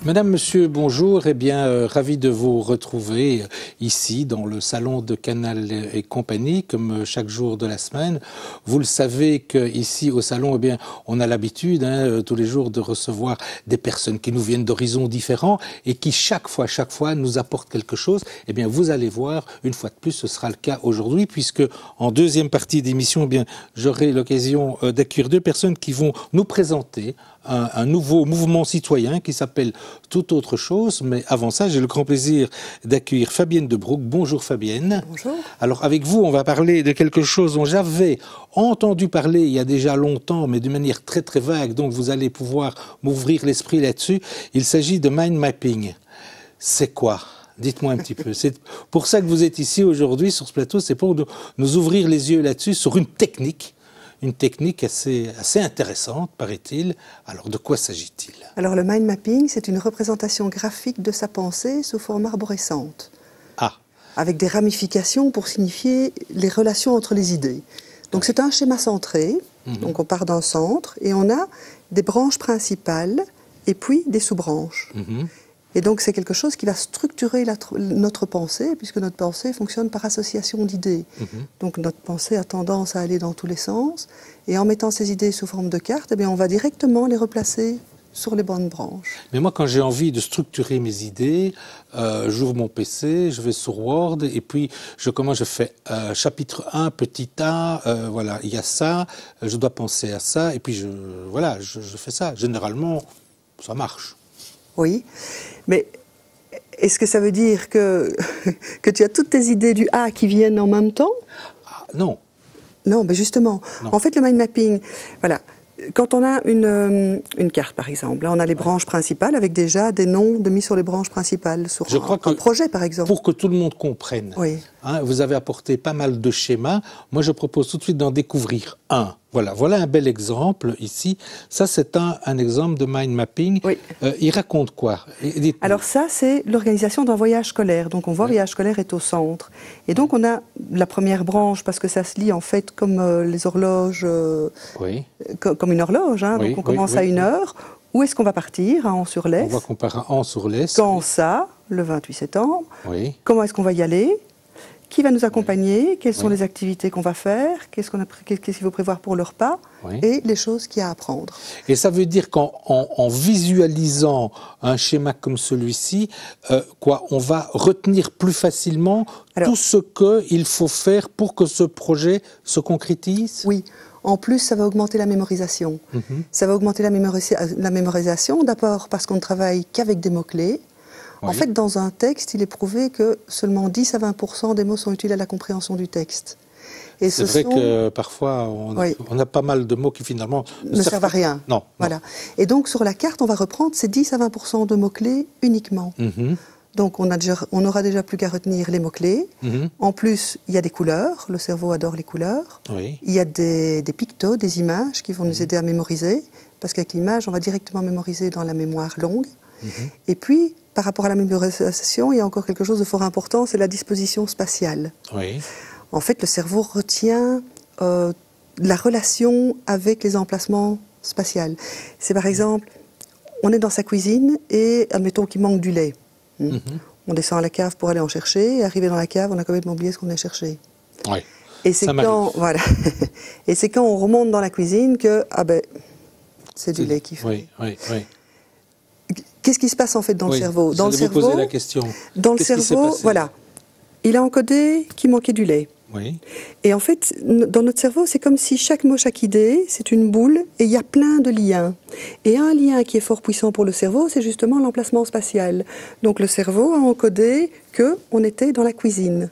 Madame, Monsieur, bonjour. Eh bien, ravi de vous retrouver ici dans le salon de Canal et compagnie, comme chaque jour de la semaine. Vous le savez qu'ici au salon, eh bien, on a l'habitude tous les jours de recevoir des personnes qui nous viennent d'horizons différents et qui chaque fois nous apportent quelque chose. Eh bien, vous allez voir, une fois de plus, ce sera le cas aujourd'hui, puisque en deuxième partie d'émission, eh bien, j'aurai l'occasion d'accueillir deux personnes qui vont nous présenter un nouveau mouvement citoyen qui s'appelle Tout autre chose. Mais avant ça, j'ai le grand plaisir d'accueillir Fabienne Debroux. Bonjour Fabienne. Bonjour. Alors avec vous, on va parler de quelque chose dont j'avais entendu parler il y a déjà longtemps, mais d'une manière très très vague, donc vous allez pouvoir m'ouvrir l'esprit là-dessus. Il s'agit de mind mapping. C'est quoi ? Dites-moi un petit peu. C'est pour ça que vous êtes ici aujourd'hui sur ce plateau, c'est pour nous ouvrir les yeux là-dessus sur une technique assez intéressante, paraît-il. Alors, de quoi s'agit-il? Alors, le mind mapping, c'est une représentation graphique de sa pensée sous forme arborescente. Ah. Avec des ramifications pour signifier les relations entre les idées. Donc, c'est un schéma centré. Donc, on part d'un centre et on a des branches principales et puis des sous-branches. Et donc, c'est quelque chose qui va structurer notre pensée, puisque notre pensée fonctionne par association d'idées. Donc, notre pensée a tendance à aller dans tous les sens. Et en mettant ces idées sous forme de cartes, eh bien, on va directement les replacer sur les bonnes branches. Mais moi, quand j'ai envie de structurer mes idées, j'ouvre mon PC, je vais sur Word, et puis je fais chapitre 1, petit a, voilà, il y a ça, je dois penser à ça, et puis je fais ça. Généralement, ça marche. Oui, mais est-ce que ça veut dire que tu as toutes tes idées du A qui viennent en même temps? Non. Non, mais justement. Non. En fait, le mind mapping, voilà, quand on a une carte, par exemple, là, on a les branches principales avec déjà des noms de mis sur les branches principales, sur un projet, par exemple. Pour que tout le monde comprenne, vous avez apporté pas mal de schémas. Moi, je propose tout de suite d'en découvrir un. Voilà un bel exemple ici. Ça, c'est un exemple de mind mapping. Oui. Il raconte quoi? Alors ça, c'est l'organisation d'un voyage scolaire. Donc on voit, le voyage scolaire est au centre. Et donc on a la première branche, parce que ça se lit en fait comme les horloges, comme une horloge. Donc on commence à 1h. Où est-ce qu'on va partir? À Ans-sur-Lesse. On voit qu'on part à Ans-sur-Lesse. Quand ça? Le 28 septembre. Comment est-ce qu'on va y aller? Qui va nous accompagner? Quelles sont les activités qu'on va faire? Qu'est-ce qu'il faut prévoir pour le repas? Et les choses qu'il y a à apprendre. Et ça veut dire qu'en visualisant un schéma comme celui-ci, on va retenir plus facilement tout ce qu'il faut faire pour que ce projet se concrétise? Oui. En plus, ça va augmenter la mémorisation. Ça va augmenter la mémorisation, d'abord parce qu'on ne travaille qu'avec des mots-clés. En fait, dans un texte, il est prouvé que seulement 10 à 20% des mots sont utiles à la compréhension du texte. C'est vrai que parfois, on a pas mal de mots qui finalement ne servent à rien. Non. Voilà. Et donc, sur la carte, on va reprendre ces 10 à 20% de mots-clés uniquement. Donc, on n'aura déjà plus qu'à retenir les mots-clés. En plus, il y a des couleurs. Le cerveau adore les couleurs. Il y a des pictos, des images qui vont nous aider à mémoriser. Parce qu'avec l'image, on va directement mémoriser dans la mémoire longue. Et puis, par rapport à la mémorisation, il y a encore quelque chose de fort important, c'est la disposition spatiale. En fait, le cerveau retient la relation avec les emplacements spatiaux. C'est par exemple, on est dans sa cuisine et admettons qu'il manque du lait. On descend à la cave pour aller en chercher, et arrivé dans la cave, on a complètement oublié ce qu'on a cherché. Et c'est et c'est quand on remonte dans la cuisine que c'est du lait qu'il faut. Qu'est-ce qui se passe en fait dans le cerveau? Dans le cerveau, poser la question. Dans le cerveau, voilà, il a encodé qu'il manquait du lait. Et en fait, dans notre cerveau, c'est comme si chaque mot, chaque idée, c'est une boule et il y a plein de liens. Et un lien qui est fort puissant pour le cerveau, c'est justement l'emplacement spatial. Donc le cerveau a encodé qu'on était dans la cuisine.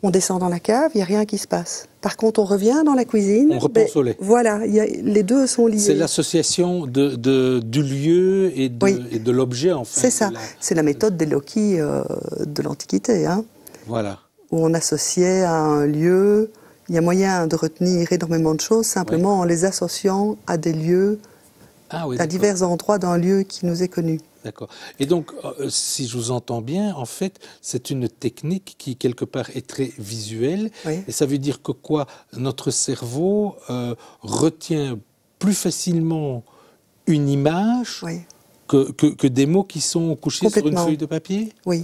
On descend dans la cave, il n'y a rien qui se passe. Par contre, on revient dans la cuisine. On repense au lait. Voilà, les deux sont liés. C'est l'association du lieu et de l'objet, en fait. C'est ça. C'est la méthode des Loki de l'Antiquité. Voilà. Où on associait à un lieu. Il y a moyen de retenir énormément de choses simplement en les associant à des lieux, à divers endroits d'un lieu qui nous est connu. D'accord. Et donc, si je vous entends bien, en fait, c'est une technique qui, quelque part, est très visuelle. Et ça veut dire que notre cerveau retient plus facilement une image que des mots qui sont couchés sur une feuille de papier? Oui.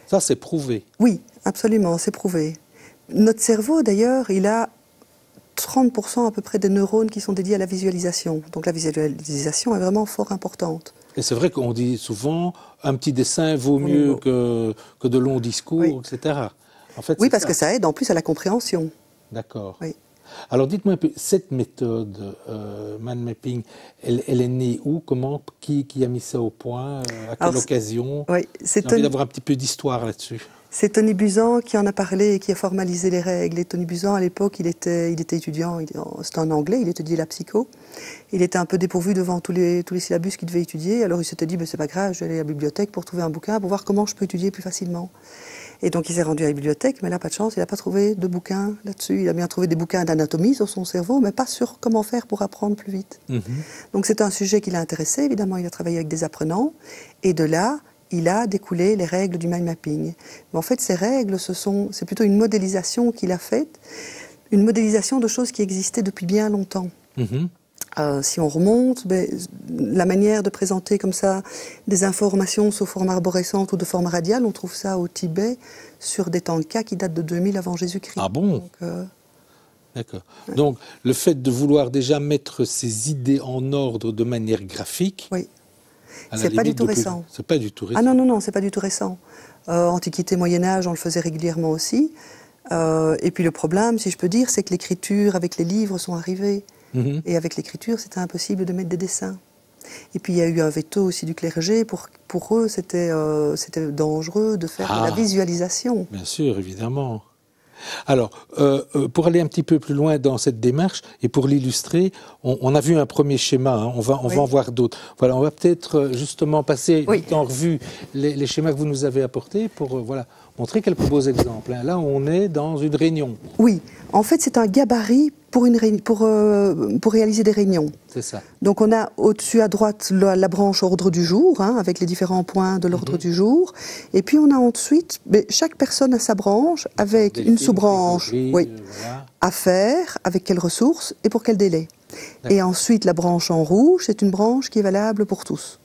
Ça, c'est prouvé. Oui, absolument, c'est prouvé. Notre cerveau, d'ailleurs, il a 30% à peu près des neurones qui sont dédiés à la visualisation. Donc la visualisation est vraiment fort importante. Et c'est vrai qu'on dit souvent, un petit dessin vaut mieux que de longs discours, oui. etc. En fait, oui, parce que ça aide en plus à la compréhension. D'accord. Oui. Alors dites-moi un peu, cette méthode mind mapping, elle est née où? Comment? Qui a mis ça au point? À quelle occasion? Oui, j'ai envie d'avoir un petit peu d'histoire là-dessus. C'est Tony Buzan qui en a parlé et qui a formalisé les règles. Et Tony Buzan, à l'époque, il était étudiant, c'était en anglais, il étudiait la psycho. Il était un peu dépourvu devant tous les syllabus qu'il devait étudier. Alors il s'était dit, c'est pas grave, je vais aller à la bibliothèque pour trouver un bouquin, pour voir comment je peux étudier plus facilement. Et donc il s'est rendu à la bibliothèque, mais là, pas de chance, il n'a pas trouvé de bouquin là-dessus. Il a bien trouvé des bouquins d'anatomie sur son cerveau, mais pas sur comment faire pour apprendre plus vite. Donc c'est un sujet qui l'a intéressé, évidemment, il a travaillé avec des apprenants. Et de là, il a découlé les règles du mind mapping. Mais en fait, ces règles, c'est plutôt une modélisation qu'il a faite, une modélisation de choses qui existaient depuis bien longtemps. Si on remonte, la manière de présenter comme ça des informations sous forme arborescente ou de forme radiale, on trouve ça au Tibet sur des tankas qui datent de 2000 avant Jésus-Christ. Ah bon? D'accord. Ouais. Donc, le fait de vouloir déjà mettre ces idées en ordre de manière graphique... Oui. C'est pas du tout récent. C'est pas du tout récent. Ah non, non, non, c'est pas du tout récent. Antiquité, Moyen-Âge, on le faisait régulièrement aussi. Et puis le problème, si je peux dire, c'est que l'écriture avec les livres sont arrivés. Et avec l'écriture, c'était impossible de mettre des dessins. Et puis il y a eu un veto aussi du clergé. Pour eux, c'était dangereux de faire de la visualisation. Bien sûr, évidemment. Alors, pour aller un petit peu plus loin dans cette démarche et pour l'illustrer, on a vu un premier schéma, hein, on va en voir d'autres. Voilà, on va peut-être justement passer vite en revue les schémas que vous nous avez apportés pour montrer quelques beaux exemples. Hein. Là, on est dans une réunion. Oui, en fait, c'est un gabarit pour réaliser des réunions. C'est ça. Donc on a au-dessus à droite la branche ordre du jour, hein, avec les différents points de l'ordre du jour. Et puis on a ensuite, chaque personne a sa branche avec une sous-branche à faire, avec quelles ressources et pour quel délai. Et ensuite, la branche en rouge, c'est une branche qui est valable pour tous.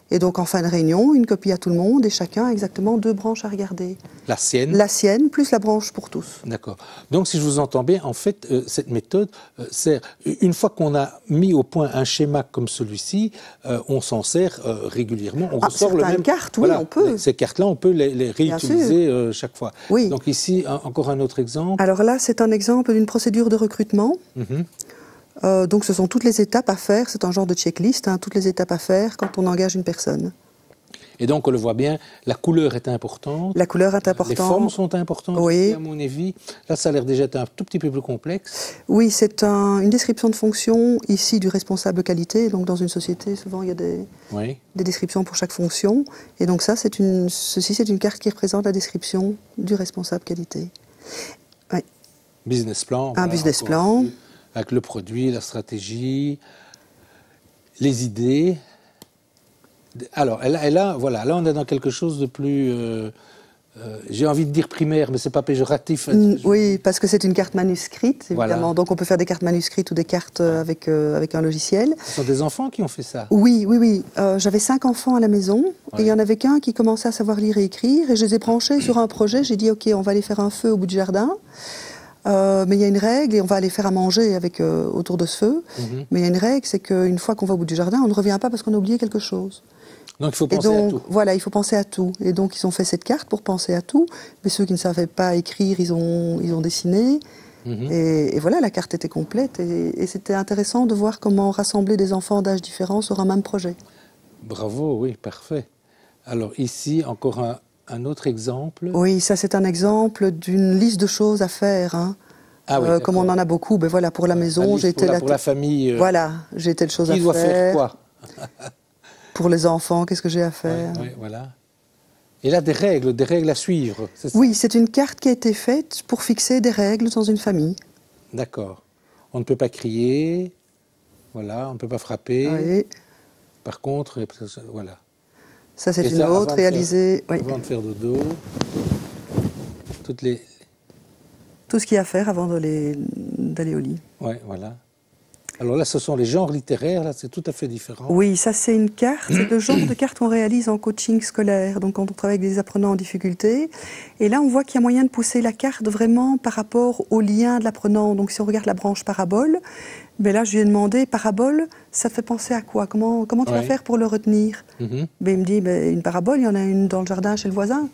Et donc, en fin de réunion, une copie à tout le monde et chacun a exactement 2 branches à regarder. La sienne? La sienne, plus la branche pour tous. D'accord. Donc, si je vous entends bien, en fait, cette méthode sert, une fois qu'on a mis au point un schéma comme celui-ci, on s'en sert régulièrement. On ressort le même... cartes, oui, on peut. Ces cartes-là, on peut les réutiliser chaque fois. Oui. Donc ici, encore un autre exemple. Alors là, c'est un exemple d'une procédure de recrutement. Donc ce sont toutes les étapes à faire, c'est un genre de checklist, hein, toutes les étapes à faire quand on engage une personne. Et donc on le voit bien, la couleur est importante. La couleur est importante. Les formes sont importantes, oui. À mon avis. Là, ça a l'air déjà un tout petit peu plus complexe. Oui, c'est une description de fonction ici du responsable qualité. Donc dans une société, souvent il y a des descriptions pour chaque fonction. Et donc ceci c'est une carte qui représente la description du responsable qualité. Oui. Business plan. Un business plan. Avec le produit, la stratégie, les idées. Alors, là, on est dans quelque chose de plus, j'ai envie de dire primaire, mais c'est pas péjoratif. Oui, parce que c'est une carte manuscrite, évidemment. Donc on peut faire des cartes manuscrites ou des cartes avec un logiciel. Ce sont des enfants qui ont fait ça? Oui. J'avais 5 enfants à la maison, et il y en avait qu'un qui commençait à savoir lire et écrire, et je les ai branchés sur un projet. J'ai dit, OK, on va aller faire un feu au bout du jardin. Mais il y a une règle, et on va aller faire à manger autour de ce feu. Mais il y a une règle, c'est qu'une fois qu'on va au bout du jardin, on ne revient pas parce qu'on a oublié quelque chose. Donc il faut penser à tout. Voilà, il faut penser à tout. Et donc ils ont fait cette carte pour penser à tout. Mais ceux qui ne savaient pas écrire, ils ont dessiné. Et voilà, la carte était complète. Et c'était intéressant de voir comment rassembler des enfants d'âges différents sur un même projet. Bravo, oui, parfait. Alors ici, encore un autre exemple. Oui, ça c'est un exemple d'une liste de choses à faire. Hein. Ah oui, comme on en a beaucoup, voilà, pour la maison, j'ai été pour la famille. Voilà, j'ai telle chose à faire. Qui doit faire quoi? Pour les enfants, qu'est-ce que j'ai à faire? Oui, voilà. Et là, des règles à suivre. Oui, c'est une carte qui a été faite pour fixer des règles dans une famille. D'accord. On ne peut pas crier, voilà, on ne peut pas frapper. Oui. Par contre, voilà. Ça, c'est une autre réalisée. Avant de faire dodo, tout ce qu'il y a à faire avant d'aller au lit. Oui, voilà. Alors là, ce sont les genres littéraires, là, c'est tout à fait différent. Oui, ça c'est une carte, c'est le genre de carte qu'on réalise en coaching scolaire, donc quand on travaille avec des apprenants en difficulté. Et là, on voit qu'il y a moyen de pousser la carte vraiment par rapport au lien de l'apprenant. Donc si on regarde la branche parabole, mais là, je lui ai demandé, parabole, ça te fait penser à quoi? Comment tu vas faire pour le retenir? Il me dit, une parabole, il y en a une dans le jardin chez le voisin.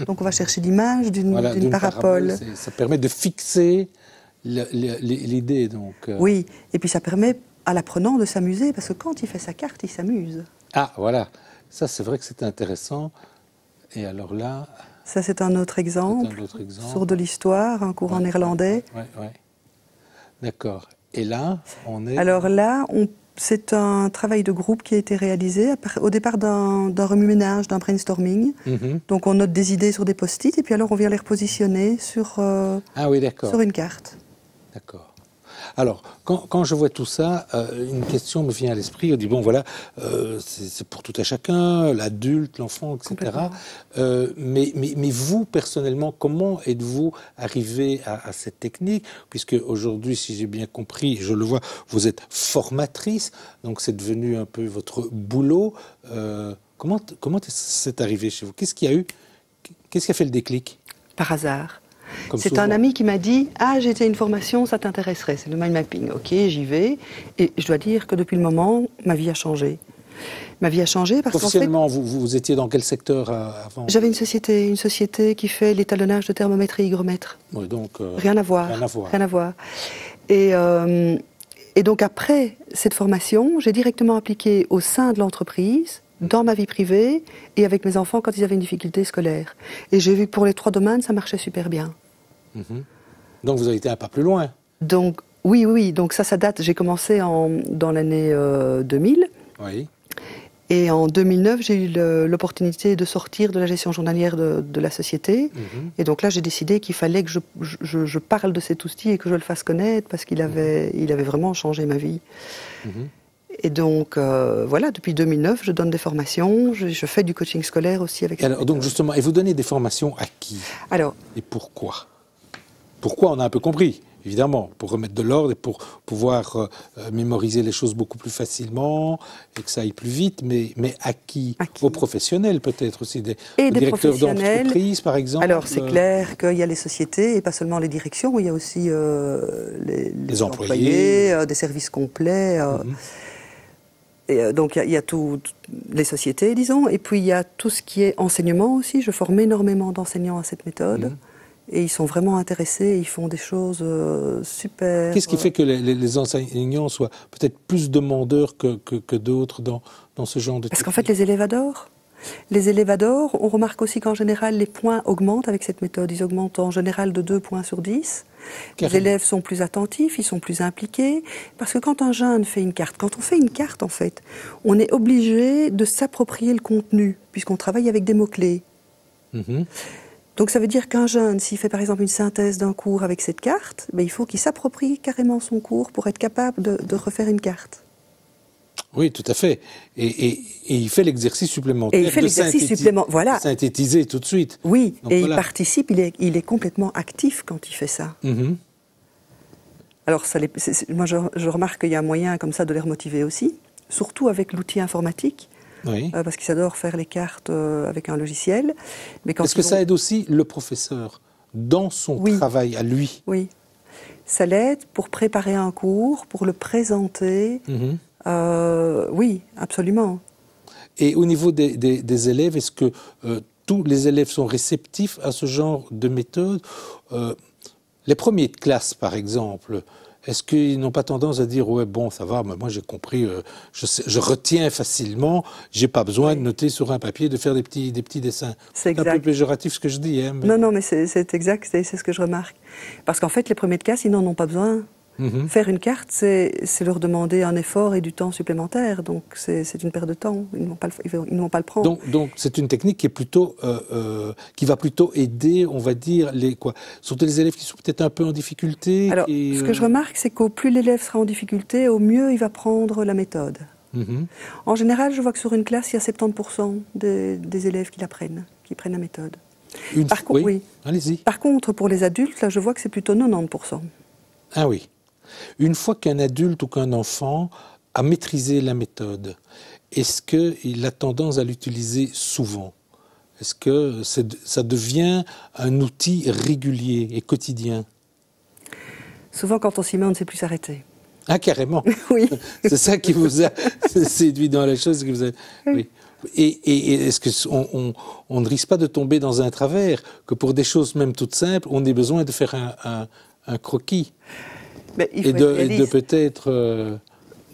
Donc on va chercher l'image d'une parabole. Ça permet de fixer l'idée, donc. Oui, et puis ça permet à l'apprenant de s'amuser, parce que quand il fait sa carte, il s'amuse. Ah, voilà. Ça, c'est vrai que c'est intéressant. Et alors là... Ça, c'est un autre exemple. Sur de l'histoire, un cours en néerlandais. Oui. D'accord. Et là, on est... Alors là, c'est un travail de groupe qui a été réalisé au départ d'un remue-ménage, d'un brainstorming. Donc on note des idées sur des post-it, et puis alors on vient les repositionner sur une carte. D'accord. Alors, quand je vois tout ça, une question me vient à l'esprit. On dit, bon, voilà, c'est pour tout à chacun, l'adulte, l'enfant, etc. Mais vous, personnellement, comment êtes-vous arrivé à cette technique? Puisque aujourd'hui, si j'ai bien compris, je le vois, vous êtes formatrice, donc c'est devenu un peu votre boulot. Comment c'est arrivé chez vous? Qu'est-ce qui a fait le déclic? Par hasard. C'est un ami qui m'a dit « Ah, j'ai été à une formation, ça t'intéresserait, c'est le mind mapping. » Ok, j'y vais. Et je dois dire que depuis le moment, ma vie a changé. Ma vie a changé parce qu'en fait... Professionnellement, vous étiez dans quel secteur avant? J'avais une société qui fait l'étalonnage de thermomètres et hygromètres. Oui, donc... Rien à voir. Et donc après cette formation, j'ai directement appliqué au sein de l'entreprise, dans ma vie privée et avec mes enfants quand ils avaient une difficulté scolaire. Et j'ai vu que pour les 3 domaines, ça marchait super bien. Donc vous avez été un pas plus loin. Donc oui, donc ça date, j'ai commencé dans l'année 2000. Oui. Et en 2009, j'ai eu l'opportunité de sortir de la gestion journalière de la société. Et donc là, j'ai décidé qu'il fallait que je parle de cet outil et que je le fasse connaître parce qu'il avait vraiment changé ma vie. Et donc, voilà, depuis 2009, je donne des formations, je fais du coaching scolaire aussi avec... Alors, donc justement, et vous donnez des formations à qui? Alors... Et pourquoi? Pourquoi, on a un peu compris, évidemment, pour remettre de l'ordre et pour pouvoir mémoriser les choses beaucoup plus facilement et que ça aille plus vite, mais à qui? Aux professionnels peut-être aussi, des directeurs d'entreprise par exemple. Alors c'est clair qu'il y a les sociétés et pas seulement les directions, il y a aussi les employés, des services complets. Et donc il y a toutes les sociétés, disons, et puis il y a tout ce qui est enseignement aussi. Je forme énormément d'enseignants à cette méthode. Et ils sont vraiment intéressés, ils font des choses super... Qu'est-ce qui fait que les enseignants soient peut-être plus demandeurs que d'autres dans ce genre de... Parce qu'en fait, les élèves adorent. Les élèves adorent. On remarque aussi qu'en général, les points augmentent avec cette méthode. Ils augmentent en général de 2 points sur 10. Les élèves sont plus attentifs, ils sont plus impliqués. Parce que quand un jeune fait une carte, quand on fait une carte, en fait, on est obligé de s'approprier le contenu, puisqu'on travaille avec des mots-clés. Donc ça veut dire qu'un jeune, s'il fait par exemple une synthèse d'un cours avec cette carte, il faut qu'il s'approprie carrément son cours pour être capable de refaire une carte. Oui, tout à fait. Et il fait l'exercice supplémentaire. Et il fait l'exercice supplémentaire, voilà. Synthétiser tout de suite. Oui, donc, et voilà. Il participe, il est complètement actif quand il fait ça. Alors moi je remarque qu'il y a un moyen comme ça de les remotiver aussi, surtout avec l'outil informatique. Oui. Parce qu'ils adorent faire les cartes avec un logiciel. Est-ce que ça aide aussi le professeur dans son travail à lui? Oui, ça l'aide pour préparer un cours, pour le présenter. Oui, absolument. Et au niveau des élèves, est-ce que tous les élèves sont réceptifs à ce genre de méthode? Les premiers de classe, par exemple, est-ce qu'ils n'ont pas tendance à dire « ouais, bon, ça va, mais moi j'ai compris, je retiens facilement, j'ai pas besoin de noter sur un papier, de faire des petits dessins ». C'est un peu péjoratif ce que je dis. Hein, mais... Non, mais c'est exact, c'est ce que je remarque. Parce qu'en fait, les premiers de classe, ils n'en ont pas besoin. Faire une carte, c'est leur demander un effort et du temps supplémentaire, donc c'est une perte de temps, ils ne vont pas le prendre. Donc c'est une technique qui est plutôt, qui va plutôt aider, on va dire, surtout les élèves qui sont peut-être un peu en difficulté. Alors, ce que je remarque, c'est qu'au plus l'élève sera en difficulté, au mieux il va prendre la méthode. En général, je vois que sur une classe, il y a 70% des élèves qui prennent la méthode. Oui, allez-y. Par contre, pour les adultes, là, je vois que c'est plutôt 90%. Ah oui. Une fois qu'un adulte ou qu'un enfant a maîtrisé la méthode, est-ce qu'il a tendance à l'utiliser souvent? Est-ce que ça devient un outil régulier et quotidien? Souvent, quand on s'y met, on ne sait plus s'arrêter. Ah, carrément. Oui. C'est ça qui vous a séduit dans la chose. Oui. Et est-ce qu'on ne risque pas de tomber dans un travers, que pour des choses même toutes simples, on ait besoin de faire un croquis? Mais il faut et de peut-être...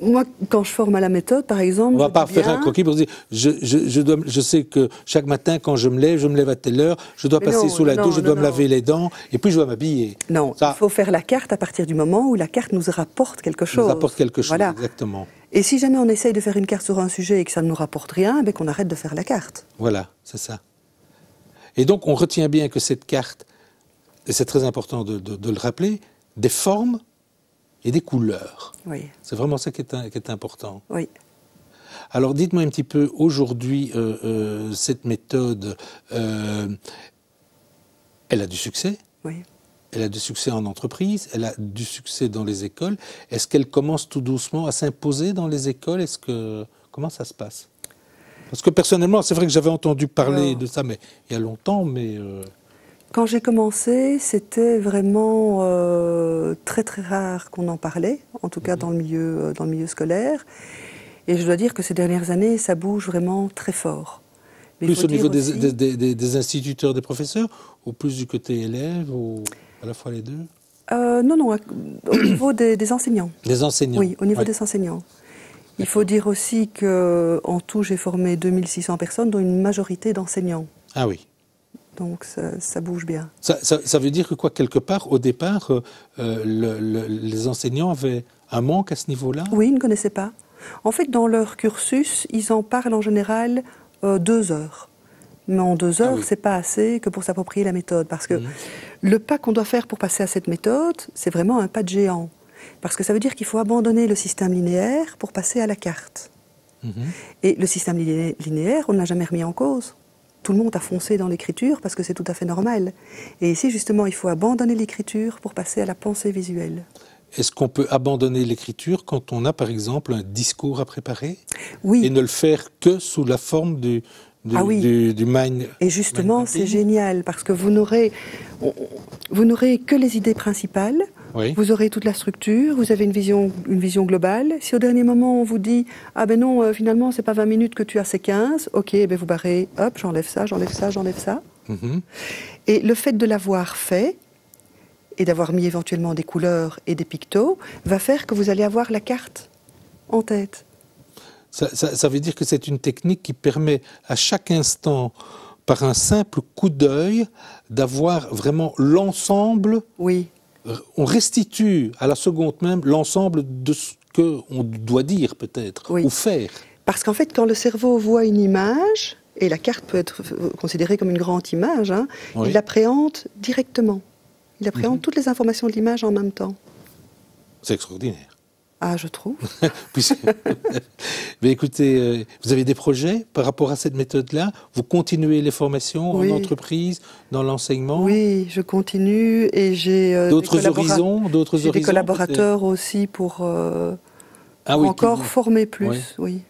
Moi, quand je forme à la méthode, par exemple... On ne va pas faire un croquis pour dire je sais que chaque matin, quand je me lève à telle heure, je dois passer sous la douche, je dois me laver les dents, et puis je dois m'habiller. Non, il faut faire la carte à partir du moment où la carte nous rapporte quelque chose. Nous rapporte quelque chose, voilà. Exactement. Et si jamais on essaye de faire une carte sur un sujet et que ça ne nous rapporte rien, ben qu'on arrête de faire la carte. Voilà, c'est ça. Et donc, on retient bien que cette carte, et c'est très important de le rappeler, des formes et des couleurs. Oui. C'est vraiment ça qui est important. Oui. Alors, dites-moi un petit peu, aujourd'hui, cette méthode, elle a du succès? Oui. Elle a du succès en entreprise, elle a du succès dans les écoles. Est-ce qu'elle commence tout doucement à s'imposer dans les écoles? Comment ça se passe? Parce que personnellement, c'est vrai que j'avais entendu parler de ça, mais il y a longtemps, mais... Quand j'ai commencé, c'était vraiment très très rare qu'on en parlait, en tout cas dans le milieu scolaire. Et je dois dire que ces dernières années, ça bouge vraiment très fort. Mais plus au niveau des instituteurs, des professeurs, ou plus du côté élève, ou à la fois les deux? Non, au niveau des enseignants. Des enseignants? Oui, au niveau des enseignants. Il faut dire aussi qu'en tout, j'ai formé 2600 personnes, dont une majorité d'enseignants. Ah oui. Donc ça bouge bien. Ça veut dire que quoi, quelque part, au départ, les enseignants avaient un manque à ce niveau-là? Oui, ils ne connaissaient pas. En fait, dans leur cursus, ils en parlent en général 2 heures. Mais en 2 heures, c'est pas assez que pour s'approprier la méthode. Parce que le pas qu'on doit faire pour passer à cette méthode, c'est vraiment un pas de géant. Parce que ça veut dire qu'il faut abandonner le système linéaire pour passer à la carte. Et le système linéaire, on ne l'a jamais remis en cause. Tout le monde a foncé dans l'écriture parce que c'est tout à fait normal. Et ici, justement, il faut abandonner l'écriture pour passer à la pensée visuelle. Est-ce qu'on peut abandonner l'écriture quand on a, par exemple, un discours à préparer? Oui. Et ne le faire que sous la forme du mind? Et justement, c'est génial parce que vous n'aurez que les idées principales. Oui. Vous aurez toute la structure, vous avez une vision globale. Si au dernier moment on vous dit « Ah ben non, finalement c'est pas 20 minutes que tu as, c'est 15 », ok, ben vous barrez, hop, j'enlève ça, j'enlève ça, j'enlève ça. Et le fait de l'avoir fait, et d'avoir mis éventuellement des couleurs et des pictos, va faire que vous allez avoir la carte en tête. Ça veut dire que c'est une technique qui permet à chaque instant, par un simple coup d'œil, d'avoir vraiment l'ensemble. Oui. On restitue à la seconde même l'ensemble de ce qu'on doit dire peut-être, ou faire. Parce qu'en fait, quand le cerveau voit une image, et la carte peut être considérée comme une grande image, il l'appréhende directement. Il appréhende toutes les informations de l'image en même temps. C'est extraordinaire. Ah, je trouve. Mais écoutez, vous avez des projets par rapport à cette méthode-là? Vous continuez les formations en entreprise, dans l'enseignement? Oui, je continue et j'ai d'autres horizons, j'ai des collaborateurs aussi pour encore former plus. Oui.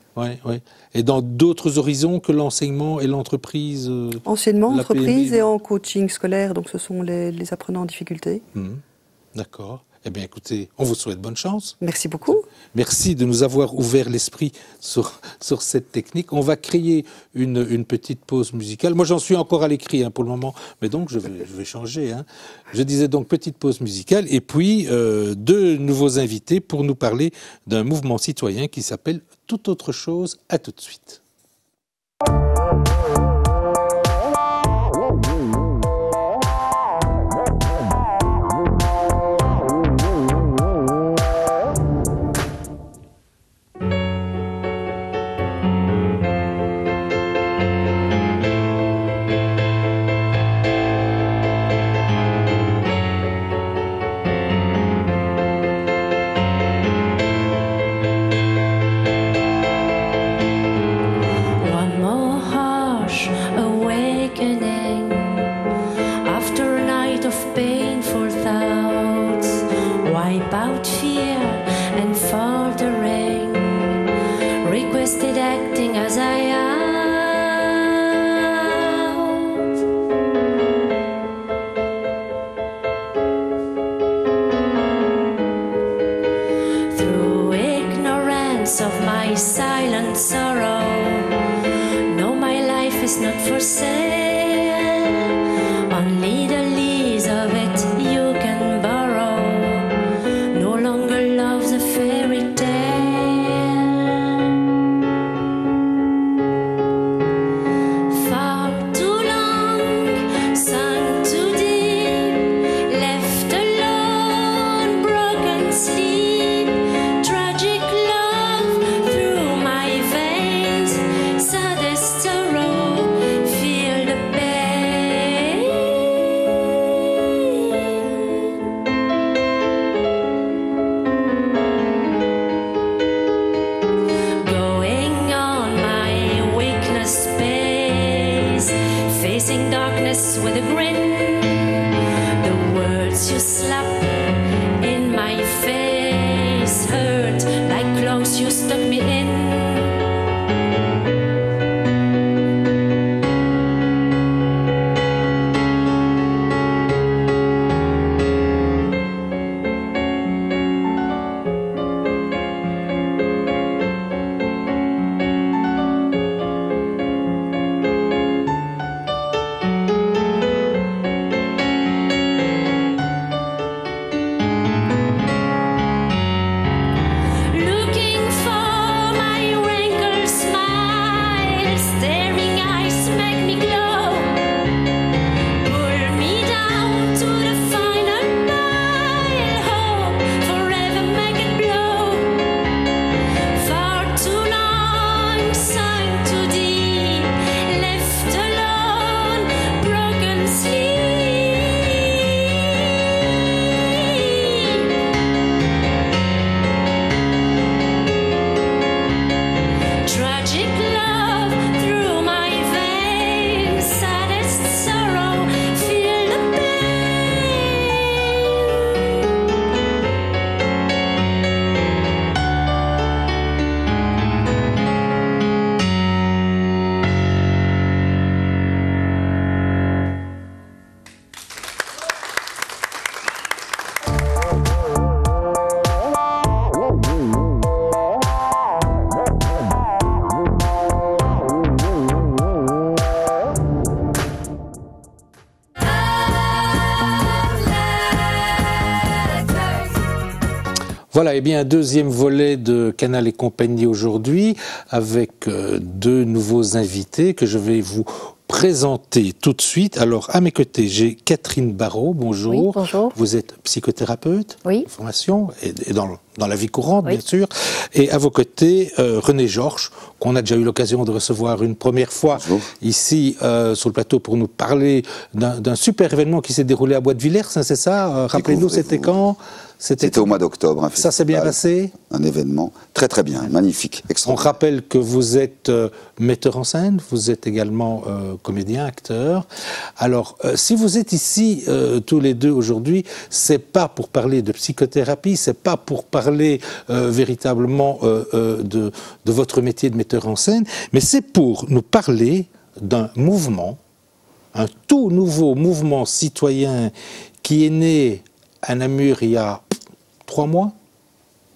Et dans d'autres horizons que l'enseignement et l'entreprise? Anciennement, entreprise et en coaching scolaire, donc ce sont les apprenants en difficulté. D'accord. Eh bien, écoutez, on vous souhaite bonne chance. Merci beaucoup. Merci de nous avoir ouvert l'esprit sur cette technique. On va créer une petite pause musicale. Moi, j'en suis encore à l'écrit pour le moment, mais donc je vais changer. Je disais donc petite pause musicale et puis 2 nouveaux invités pour nous parler d'un mouvement citoyen qui s'appelle Tout autre chose. À tout de suite. twisted acting as I am. Through ignorance of my silent sorrow, no, my life is not for sale. Only the leaves of it you can borrow. No longer love's a fairy tale. Far too long, sunk too deep, left alone, broken sleep, tragic love through my veins, saddest sorrow, feel the pain. Going on my weakness space, facing darkness with a grin. The words you slap in my face hurt like clothes you stuck me in. Looking for my wrinkled smile, staring eyes make me glow. Pull me down to the final mile, hope forever make it blow. Far too long, sunk too deep, left alone, broken sleep. Tragic love through my veins, saddest sorrow, feel the pain. Voilà, et bien, deuxième volet de Canal et compagnie aujourd'hui, avec deux nouveaux invités que je vais vous présenter tout de suite. Alors, à mes côtés, j'ai Catherine Barraud, bonjour. Oui, bonjour. Vous êtes psychothérapeute, Oui. de formation, et dans la vie courante, Oui. bien sûr. Et à vos côtés, René Georges, qu'on a déjà eu l'occasion de recevoir une première fois Bonjour. ici sur le plateau pour nous parler d'un super événement qui s'est déroulé à Bois de Villers, hein, c'est ça? Rappelez-nous, c'était quand? C'était au mois d'octobre. Un Ça s'est bien festival, passé? Un événement très très bien, magnifique, On extraordinaire. rappelle que vous êtes metteur en scène, vous êtes également comédien, acteur. Alors, si vous êtes ici tous les deux aujourd'hui, c'est pas pour parler de psychothérapie, c'est pas pour parler véritablement de votre métier de metteur en scène, mais c'est pour nous parler d'un mouvement, un tout nouveau mouvement citoyen qui est né à Namur il y a 3 mois,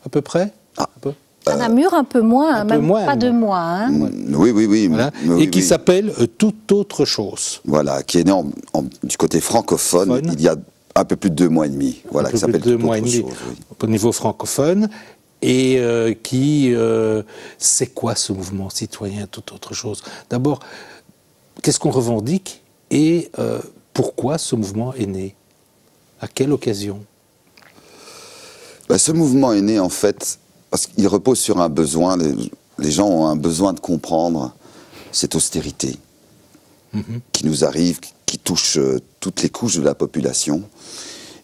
à peu près. Ah. Un peu. À Namur, un peu moins, peu même moins, pas 2 non. mois. Hein. Oui. Voilà. Oui, Et qui oui. s'appelle Toute autre chose. Voilà, qui est né du côté francophone Fun. il y a un peu plus de 2 mois et demi. Voilà, Un peu qui s'appelle plus de 2 Toute mois et autre demi chose, oui. au niveau francophone. Et c'est quoi ce mouvement citoyen, toute autre chose? D'abord, qu'est-ce qu'on revendique et pourquoi ce mouvement est né? À quelle occasion? Ce mouvement est né en fait parce qu'il repose sur un besoin. Les gens ont un besoin de comprendre cette austérité qui nous arrive, qui touche toutes les couches de la population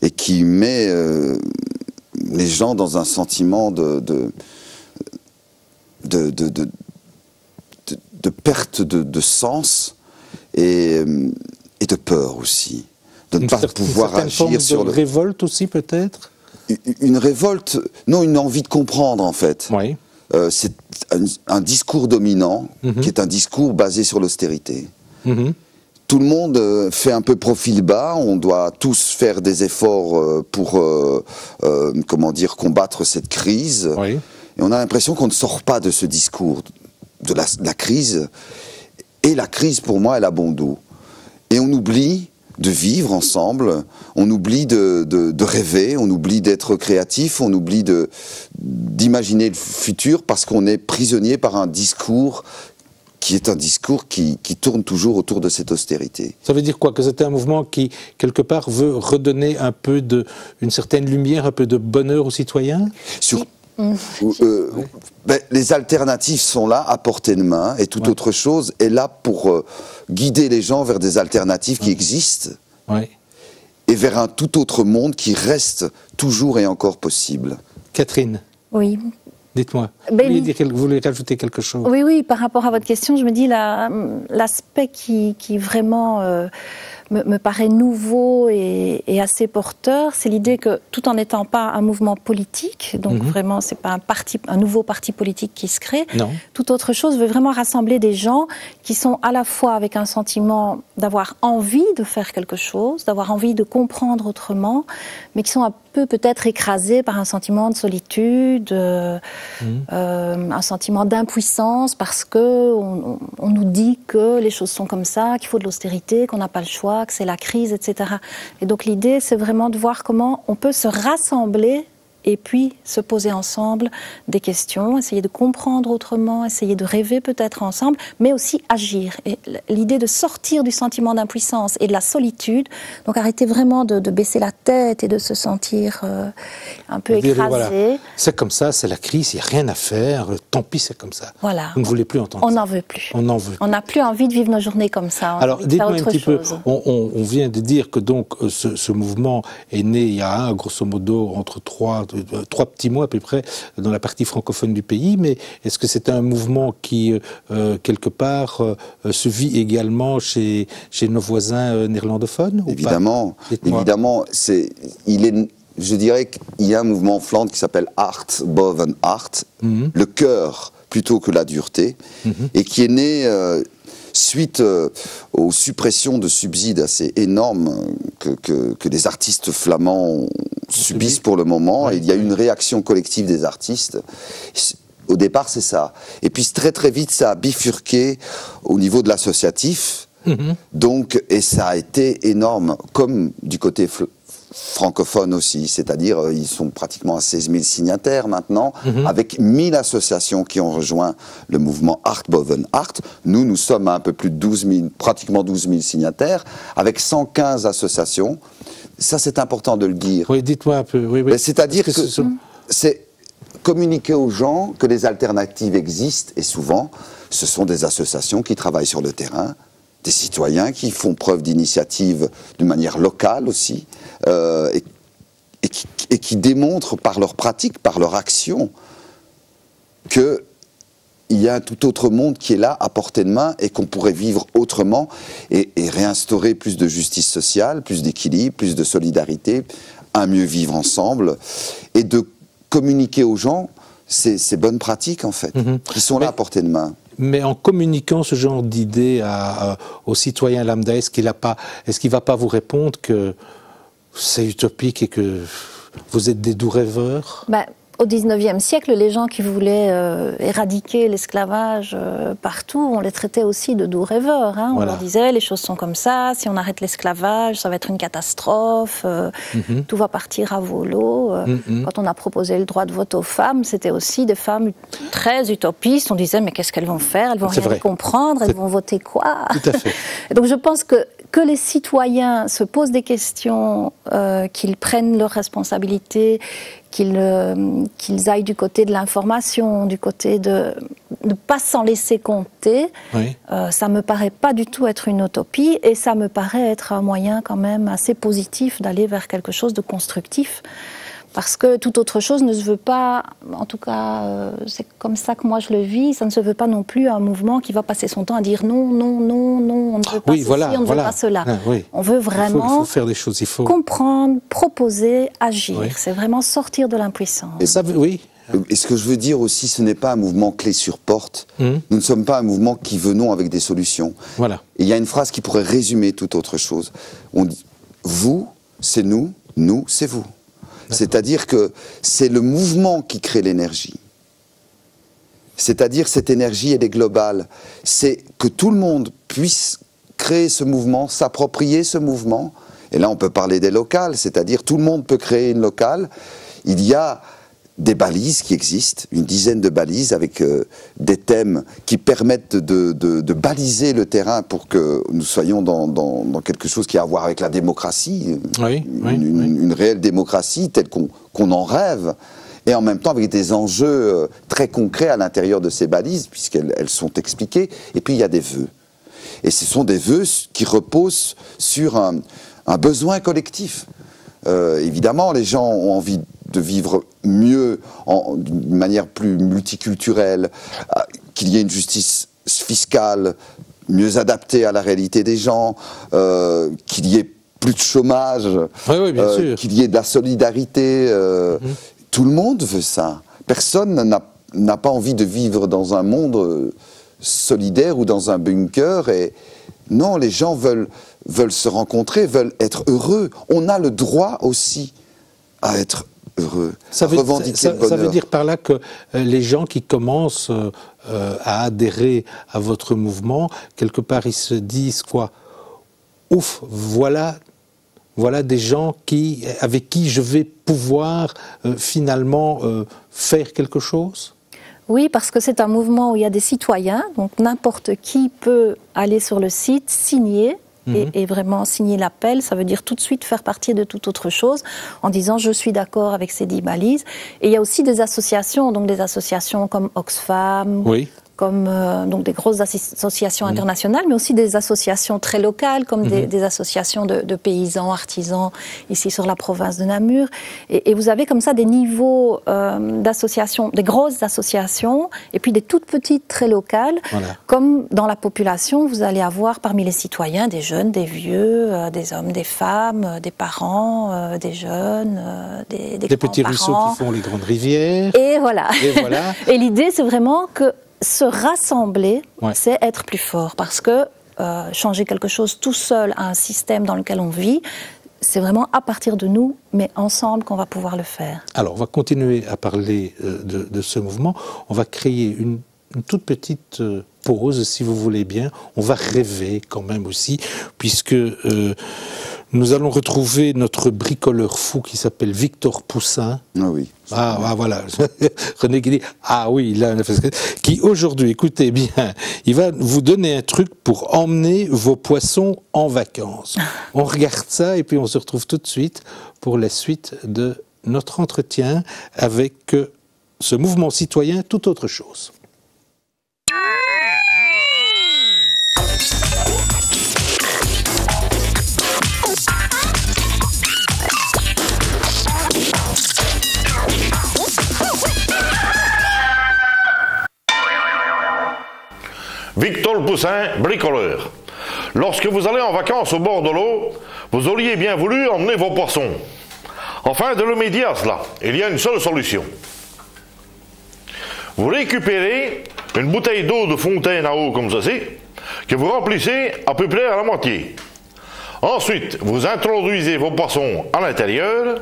et qui met les gens dans un sentiment de perte de sens et de peur aussi, de ne pas pouvoir agir sur le... révolte aussi peut-être? Une révolte, non, une envie de comprendre en fait. Oui. C'est un discours dominant qui est un discours basé sur l'austérité. Tout le monde fait un peu profil bas, on doit tous faire des efforts pour comment dire, combattre cette crise. Oui. Et on a l'impression qu'on ne sort pas de ce discours de la crise. Et la crise, pour moi, elle a bon dos. Et on oublie de vivre ensemble, on oublie de rêver, on oublie d'être créatif, on oublie d'imaginer le futur parce qu'on est prisonnier par un discours qui est un discours qui tourne toujours autour de cette austérité. Ça veut dire quoi? Que c'est un mouvement qui, quelque part, veut redonner un peu une certaine lumière, un peu de bonheur aux citoyens? Les alternatives sont là, à portée de main, et toute autre chose est là pour guider les gens vers des alternatives qui existent, et vers un tout autre monde qui reste toujours et encore possible. Catherine? Oui. Dites-moi, vous voulez rajouter quelque chose? Oui, par rapport à votre question, je me dis l'aspect qui vraiment me paraît nouveau et assez porteur, c'est l'idée que, tout en n'étant pas un mouvement politique, donc vraiment c'est pas un nouveau parti politique qui se crée, toute autre chose veut vraiment rassembler des gens qui sont à la fois avec un sentiment d'avoir envie de faire quelque chose, d'avoir envie de comprendre autrement, mais qui sont un peu peut-être écrasés par un sentiment de solitude, un sentiment d'impuissance parce que on nous dit que les choses sont comme ça, qu'il faut de l'austérité, qu'on n'a pas le choix, que c'est la crise, etc. Et donc l'idée, c'est vraiment de voir comment on peut se rassembler et puis se poser ensemble des questions, essayer de comprendre autrement, essayer de rêver peut-être ensemble, mais aussi agir. Et l'idée de sortir du sentiment d'impuissance et de la solitude, donc arrêter vraiment de baisser la tête et de se sentir un peu écrasé. Voilà. C'est comme ça, c'est la crise, il n'y a rien à faire, tant pis c'est comme ça. Voilà. Vous ne voulez plus entendre ça. On n'en veut plus. On n'en veut plus. On n'a plus envie de vivre nos journées comme ça. Alors dites-moi un petit peu, on vient de dire que donc ce mouvement est né il y a grosso modo entre 3 petits mois à peu près dans la partie francophone du pays, mais est-ce que c'est un mouvement qui, quelque part, se vit également chez nos voisins néerlandophones? Évidemment, je dirais qu'il y a un mouvement en Flandre qui s'appelle Hart boven Hart, le cœur plutôt que la dureté, et qui est né suite aux suppressions de subsides assez énormes que les artistes flamands subissent pour le moment, et il y a eu une réaction collective des artistes. Au départ, c'est ça. Et puis très très vite, ça a bifurqué au niveau de l'associatif, donc, et ça a été énorme, comme du côté francophone aussi, c'est-à-dire ils sont pratiquement à 16 000 signataires maintenant, avec 1000 associations qui ont rejoint le mouvement Hart boven Hart. Nous sommes à un peu plus de 12 000, pratiquement 12 000 signataires, avec 115 associations. Ça, c'est important de le dire. Oui, dites-moi un peu. Oui. C'est-à-dire que c'est communiquer aux gens que les alternatives existent, et souvent, ce sont des associations qui travaillent sur le terrain, des citoyens qui font preuve d'initiative d'une manière locale aussi, et qui démontrent par leur pratique, par leur action, qu'il y a un tout autre monde qui est là, à portée de main, et qu'on pourrait vivre autrement, et réinstaurer plus de justice sociale, plus d'équilibre, plus de solidarité, un mieux vivre ensemble, et de communiquer aux gens ces bonnes pratiques, en fait, qui sont là à portée de main. Mais en communiquant ce genre d'idées aux citoyens lambda, est-ce qu'il ne va pas vous répondre que c'est utopique et que vous êtes des doux rêveurs? Au XIXe siècle, les gens qui voulaient éradiquer l'esclavage partout, on les traitait aussi de doux rêveurs. On leur disait, les choses sont comme ça, si on arrête l'esclavage, ça va être une catastrophe, tout va partir à volo. Quand on a proposé le droit de vote aux femmes, c'était aussi des femmes très utopistes. On disait, mais qu'est-ce qu'elles vont faire? Elles vont rien comprendre, elles vont voter quoi? Tout à fait. Et donc je pense que les citoyens se posent des questions, qu'ils prennent leurs responsabilités, qu'ils aillent du côté de l'information, du côté de ne pas s'en laisser compter, ça me paraît pas du tout être une utopie, et ça me paraît être un moyen quand même assez positif d'aller vers quelque chose de constructif. Parce que toute autre chose ne se veut pas, en tout cas, c'est comme ça que moi je le vis, ça ne se veut pas non plus un mouvement qui va passer son temps à dire non, non, non, non, on ne veut pas ceci, on ne veut pas cela. On veut vraiment il faut faire des choses, comprendre, proposer, agir. C'est vraiment sortir de l'impuissance. Et ça, Et ce que je veux dire aussi, ce n'est pas un mouvement clé sur porte. Nous ne sommes pas un mouvement qui venons avec des solutions. Voilà. Et il y a une phrase qui pourrait résumer toute autre chose. On dit, vous, c'est nous, c'est vous. C'est-à-dire que c'est le mouvement qui crée l'énergie. C'est-à-dire cette énergie, elle est globale. C'est que tout le monde puisse créer ce mouvement, s'approprier ce mouvement. Et là, on peut parler des locales, c'est-à-dire tout le monde peut créer une locale. Il y a des balises qui existent, une dizaine de balises avec des thèmes qui permettent de baliser le terrain pour que nous soyons dans quelque chose qui a à voir avec la démocratie, une réelle démocratie telle qu'on en rêve. Et en même temps avec des enjeux très concrets à l'intérieur de ces balises, puisqu'elles sont expliquées. Et puis il y a des vœux. Et ce sont des vœux qui reposent sur un besoin collectif. Évidemment, les gens ont envie de vivre mieux, d'une manière plus multiculturelle, qu'il y ait une justice fiscale mieux adaptée à la réalité des gens, qu'il y ait plus de chômage, qu'il y ait de la solidarité. Tout le monde veut ça. Personne n'a pas envie de vivre dans un monde solidaire ou dans un bunker. Et non, les gens veulent se rencontrer, veulent être heureux. On a le droit aussi à être heureux, ça veut dire par là que les gens qui commencent à adhérer à votre mouvement, quelque part, ils se disent quoi ? Ouf, voilà des gens avec qui je vais pouvoir finalement faire quelque chose ? Oui, parce que c'est un mouvement où il y a des citoyens, donc n'importe qui peut aller sur le site, signer, et vraiment signer l'appel. Ça veut dire tout de suite faire partie de toute autre chose, en disant je suis d'accord avec ces 10 balises. Et il y a aussi des associations, donc des associations comme Oxfam, comme donc des grosses associations internationales, mais aussi des associations très locales, comme des associations de paysans, artisans, ici sur la province de Namur. Et vous avez comme ça des niveaux d'associations, des grosses associations, et puis des toutes petites, très locales. Voilà. Comme dans la population, vous allez avoir parmi les citoyens des jeunes, des vieux, des hommes, des femmes, des parents, des jeunes, des petits ruisseaux qui font les grandes rivières. Et voilà. Et l'idée, c'est vraiment que se rassembler, c'est être plus fort, parce que changer quelque chose tout seul à un système dans lequel on vit, c'est vraiment à partir de nous, mais ensemble qu'on va pouvoir le faire. Alors, on va continuer à parler de ce mouvement. On va créer une toute petite pause, si vous voulez bien. On va rêver quand même aussi, puisque nous allons retrouver notre bricoleur fou qui s'appelle Victor Poussin. Ah oui. Ah voilà. René qui dit ah oui, là, qui aujourd'hui, écoutez bien, il va vous donner un truc pour emmener vos poissons en vacances. On regarde ça et puis on se retrouve tout de suite pour la suite de notre entretien avec ce mouvement citoyen tout autre chose. Victor Poussin, bricoleur. Lorsque vous allez en vacances au bord de l'eau, vous auriez bien voulu emmener vos poissons. Afin de remédier à cela, il y a une seule solution. Vous récupérez une bouteille d'eau de fontaine à eau comme ceci, que vous remplissez à peu près à la moitié. Ensuite, vous introduisez vos poissons à l'intérieur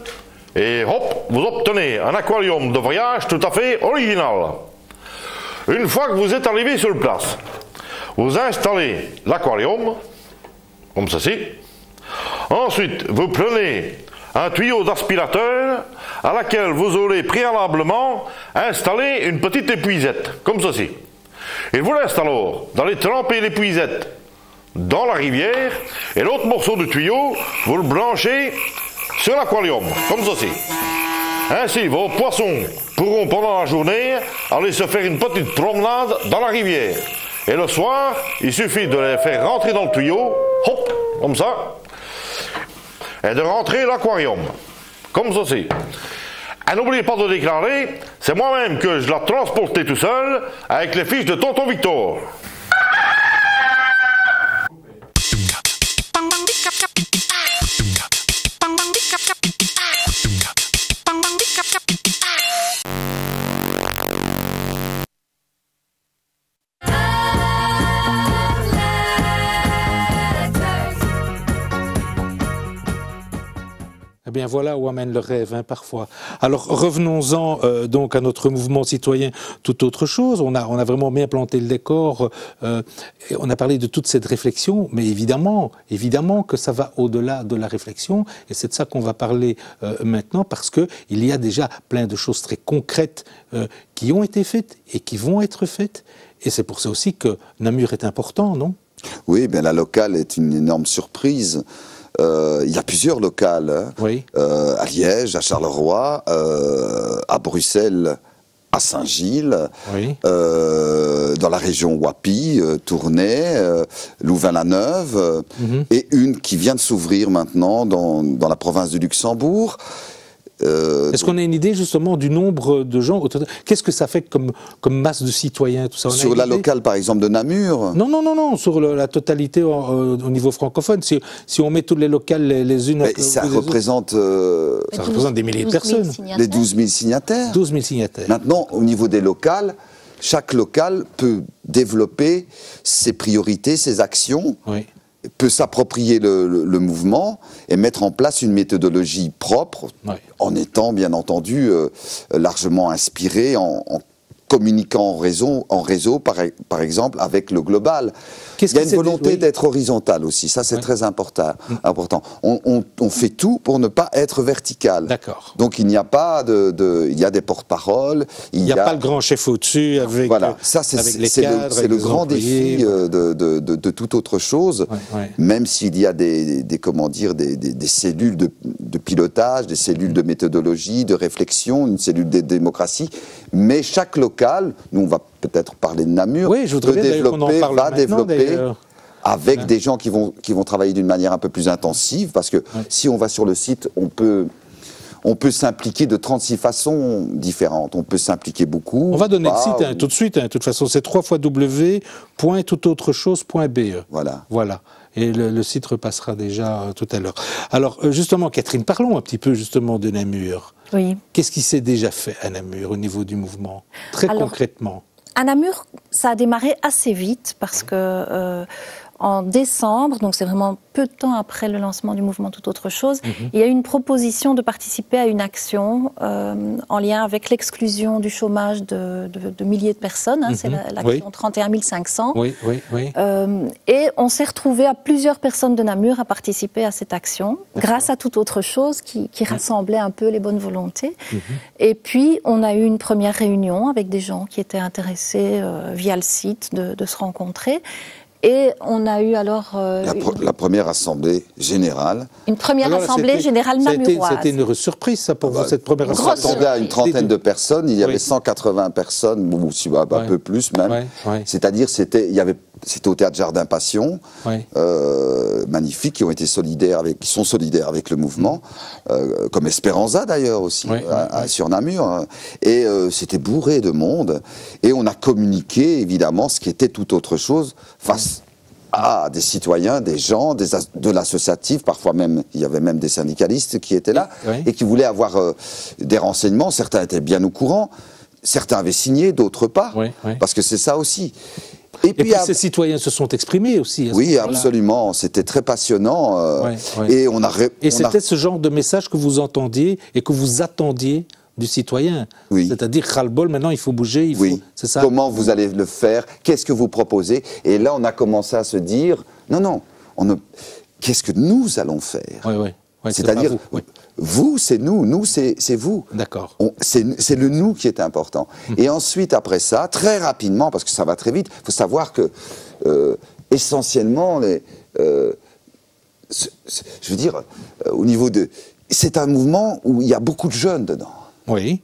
et hop, vous obtenez un aquarium de voyage tout à fait original. Une fois que vous êtes arrivé sur place, vous installez l'aquarium, comme ceci. Ensuite, vous prenez un tuyau d'aspirateur à laquelle vous aurez préalablement installé une petite épuisette, comme ceci. Il vous reste alors d'aller tremper l'épuisette dans la rivière et l'autre morceau de tuyau, vous le branchez sur l'aquarium, comme ceci. Ainsi, vos poissons pourront pendant la journée aller se faire une petite promenade dans la rivière. Et le soir, il suffit de les faire rentrer dans le tuyau, hop, comme ça, et de rentrer l'aquarium, comme ceci. Et n'oubliez pas de déclarer, c'est moi-même que je l'ai transporté tout seul avec les fiches de Tonton Victor. bien voilà où amène le rêve, hein, parfois. Alors revenons-en donc à notre mouvement citoyen, toute autre chose. On a vraiment bien planté le décor, et on a parlé de toute cette réflexion, mais évidemment que ça va au-delà de la réflexion, et c'est de ça qu'on va parler maintenant, parce que il y a déjà plein de choses très concrètes qui ont été faites et qui vont être faites, et c'est pour ça aussi que Namur est important, non? Oui, bien la locale est une énorme surprise. Il y a plusieurs locales, hein. Oui. À Liège, à Charleroi, à Bruxelles, à Saint-Gilles, Oui. dans la région Wapi, Tournai, Louvain-la-Neuve, et une qui vient de s'ouvrir maintenant dans la province du Luxembourg. Est-ce qu'on a une idée justement du nombre de gens? Qu'est-ce que ça fait comme masse de citoyens, tout ça? Sur la locale, par exemple, de Namur? Non, sur la totalité au niveau francophone. Si on met toutes les locales les unes... Ça représente des milliers de personnes. Les 12 000 signataires. 12 000 signataires. Maintenant, au niveau des locales, chaque local peut développer ses priorités, ses actions, Oui. peut s'approprier le mouvement et mettre en place une méthodologie propre, Oui. en étant bien entendu largement inspiré, en communiquant en réseau par exemple, avec le global. Il y a une volonté d'être horizontal aussi, ça c'est très important. On fait tout pour ne pas être vertical. D'accord. Donc il n'y a pas il y a des porte-paroles. Il n'y a pas le grand chef au-dessus avec, voilà, ça c'est le grand défi de toute autre chose, même s'il y a des cellules de pilotage, des cellules de méthodologie, de réflexion, une cellule de démocratie, mais chaque local, nous on va peut-être parler de Namur, va développer avec des gens qui vont travailler d'une manière un peu plus intensive, parce que si on va sur le site, on peut s'impliquer de 36 façons différentes. On peut s'impliquer beaucoup. On va donner le site tout de suite. De toute façon, c'est www.touteautrechose.be. Voilà. Et le site repassera déjà tout à l'heure. Alors, justement, Catherine, parlons un petit peu justement de Namur. Oui. Qu'est-ce qui s'est déjà fait à Namur au niveau du mouvement, très concrètement? À Namur, ça a démarré assez vite parce que en décembre, donc c'est vraiment peu de temps après le lancement du mouvement Tout Autre Chose, il y a eu une proposition de participer à une action en lien avec l'exclusion du chômage de milliers de personnes. Hein, c'est l'action 31 500. Et on s'est retrouvé à plusieurs personnes de Namur à participer à cette action, grâce à Tout Autre Chose qui rassemblait un peu les bonnes volontés. Et puis, on a eu une première réunion avec des gens qui étaient intéressés via le site de se rencontrer. Et on a eu alors... la première assemblée générale. Une première assemblée générale namuroise. C'était une surprise, ça, pour vous, cette première assemblée. On s'attendait à une trentaine de personnes. Il y avait 180 personnes, ou un peu plus même. C'est-à-dire, c'était au Théâtre Jardin Passion, magnifiques, qui sont solidaires avec le mouvement, comme Esperanza d'ailleurs aussi, sur Namur. Et c'était bourré de monde. Et on a communiqué, évidemment, ce qui était tout autre chose face à des citoyens, des gens, de l'associatif, parfois même, il y avait même des syndicalistes qui étaient là, et qui voulaient avoir des renseignements. Certains étaient bien au courant, certains avaient signé, d'autres pas, parce que c'est ça aussi. Et puis ces citoyens se sont exprimés aussi. Oui, absolument. C'était très passionnant. Et c'était ce genre de message que vous entendiez et que vous attendiez du citoyen. C'est-à-dire, ras-le-bol, maintenant il faut bouger, c'est ça. Comment vous allez le faire? Qu'est-ce que vous proposez? Et là, on a commencé à se dire, qu'est-ce que nous allons faire? C'est-à-dire, vous, c'est nous c'est vous. D'accord. C'est le nous qui est important. Et ensuite, après ça, très rapidement, parce que ça va très vite, il faut savoir que, essentiellement, je veux dire, au niveau de... C'est un mouvement où il y a beaucoup de jeunes dedans. Oui.